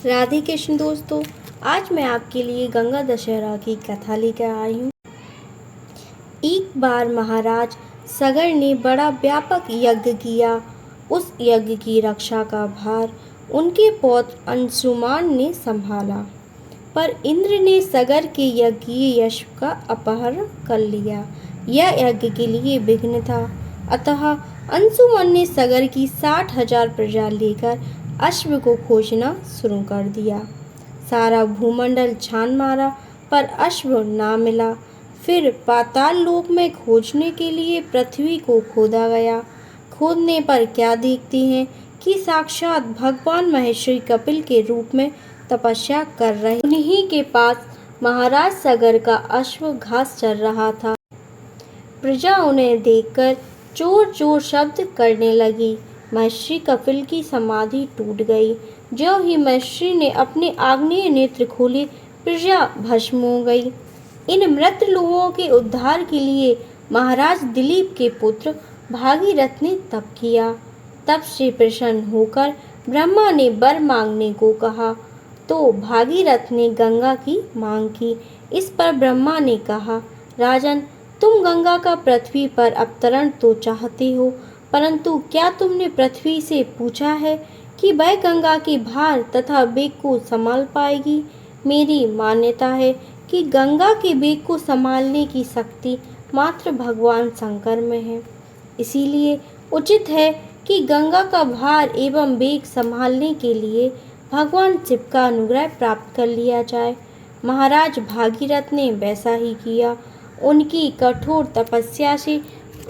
राधे कृष्ण दोस्तों, आज मैं आपके लिए गंगा दशहरा की कथा लेकर आई हूँ। एक बार महाराज सगर ने बड़ा व्यापक यज्ञ किया। उस यज्ञ की रक्षा का भार उनके पौत्र अंशुमान ने संभाला, पर इंद्र ने सगर के यज्ञीय यश का अपहरण कर लिया। यह यज्ञ के लिए विघ्न था, अतः अंशुमान ने सगर की 60,000 प्रजा लेकर अश्व को खोजना शुरू कर दिया। सारा भूमंडल छान मारा, पर अश्व ना मिला। फिर पाताल लोक में खोजने के लिए पृथ्वी को खोदा गया। खोदने पर क्या देखते हैं कि साक्षात भगवान महेश्वरी कपिल के रूप में तपस्या कर रहे। उन्हीं के पास महाराज सगर का अश्व घास चर रहा था। प्रजा उन्हें देखकर चोर चोर शब्द करने लगी। महर्षि कपिल की समाधि टूट गई। जो ही महर्षि ने अपने आग्नेय नेत्र खोले, प्रजा भस्म हो गई। इन मृत लोगों के उद्धार के लिए महाराज दिलीप के पुत्र भागीरथ ने तप किया। तप से प्रसन्न होकर ब्रह्मा ने वर मांगने को कहा, तो भागीरथ ने गंगा की मांग की। इस पर ब्रह्मा ने कहा, राजन, तुम गंगा का पृथ्वी पर अवतरण तो चाहते हो, परंतु क्या तुमने पृथ्वी से पूछा है कि वह गंगा के भार तथा वेग को संभाल पाएगी? मेरी मान्यता है कि गंगा के वेग को संभालने की शक्ति मात्र भगवान शंकर में है। इसीलिए उचित है कि गंगा का भार एवं वेग संभालने के लिए भगवान शिव का अनुग्रह प्राप्त कर लिया जाए। महाराज भागीरथ ने वैसा ही किया। उनकी कठोर तपस्या से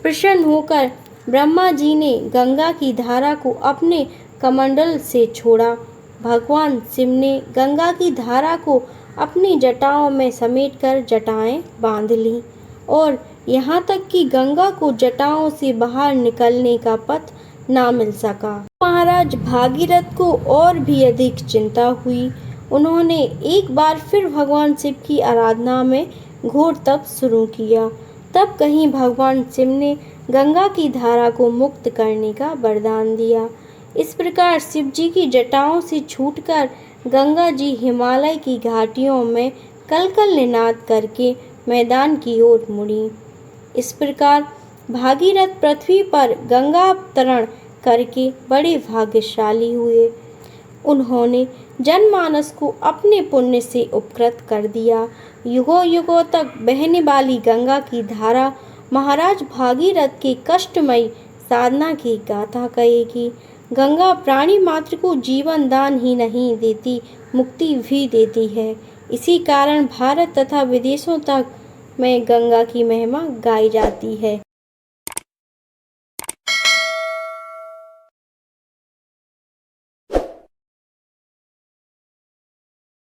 प्रसन्न होकर ब्रह्मा जी ने गंगा की धारा को अपने कमंडल से छोड़ा। भगवान शिव ने गंगा की धारा को अपनी जटाओं में समेटकर जटाएं बांध लीं, और यहाँ तक कि गंगा को जटाओं से बाहर निकलने का पथ ना मिल सका। महाराज भागीरथ को और भी अधिक चिंता हुई। उन्होंने एक बार फिर भगवान शिव की आराधना में घोर तप शुरू किया। तब कहीं भगवान शिव ने गंगा की धारा को मुक्त करने का वरदान दिया। इस प्रकार शिव जी की जटाओं से छूटकर गंगा जी हिमालय की घाटियों में कलकल निनाद करके मैदान की ओर मुड़ी। इस प्रकार भागीरथ पृथ्वी पर गंगा अवतरण करके बड़े भाग्यशाली हुए। उन्होंने जनमानस को अपने पुण्य से उपकृत कर दिया। युगों युगों तक बहने वाली गंगा की धारा महाराज भागीरथ के कष्टमयी साधना की गाथा कहेगी। गंगा प्राणी मात्र को जीवन दान ही नहीं देती, मुक्ति भी देती है। इसी कारण भारत तथा विदेशों तक में गंगा की महिमा गाई जाती है।